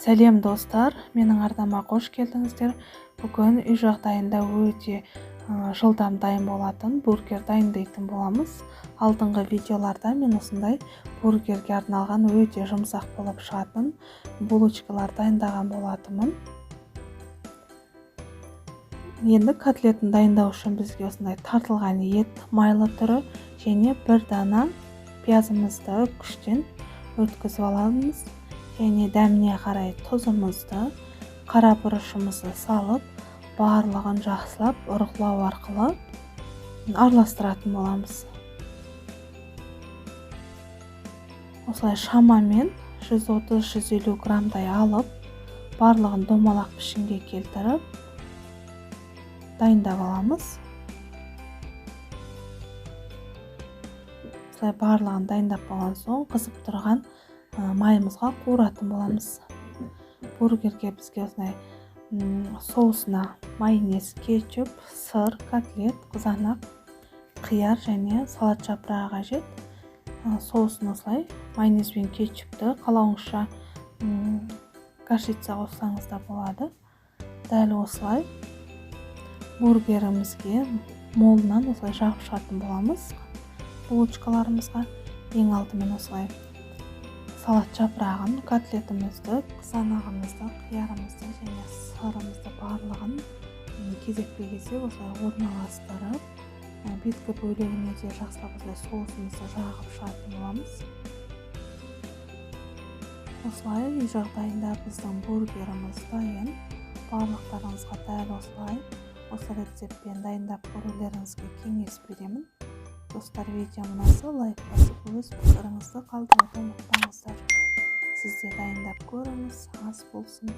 Сәлем достар, менің арнама қош келдіңіздер. Бүгін үй жағдайында өте жылдам дайын болатын бургер дайындайтын боламыз. Алдыңғы видеоларда мен осындай бургерге арналған өте жұмсақ болып шығатын булочкалар дайындаған болатынмын. Енді котлетін дайындау үшін бізге осындай тартылған ет майлы түрі және бір дана пиязымызды күштен өткізіп аламыз. Және дәміне қарай тұзымызды, қара бұрышымызды салып, барлығын жақсылап ұрғылау арқылы араластыратын боламыз. Осылай шамамен 130-150 граммдай алып, барлығын домалақ пішінге келтіріп, дайындап аламыз. Осылай барлығын дайындап болған соң, қызып тұрған майымызға қуыратын боламыз. Бургерге бізге осындай соусына майонез, кетчуп, сыр, котлет, қызанақ, қияр және салат жапырағы қажет. Соусын осылай майонез бен кетчупты қалауыңызша горчица қоссаңыз да болады. Дәл осылай бургерімізге молынан осылай жағып шығатын боламыз. Булочкаларымызға ең алдымен осылай салат жапырағын, котлетімізді, қызанағымызды, қиярымызды және сырымызды барлығын кезекпе-кезек осылай орналастырып, беткі бөлігіне де жақсылап осылай соусымызды жағып шығатын боламыз. Осылай үй жағдайында біздің бургеріміз дайын. Барлықтарыңызға дәл осылай осы рецептпен дайындап көрулеріңізге кеңес беремін. Достар, видео ұнаса лайк басып, өз пікіріңізді қалдыруды ұмытпаңыздар. Сіз де дайындап көріңіз, ас болсын.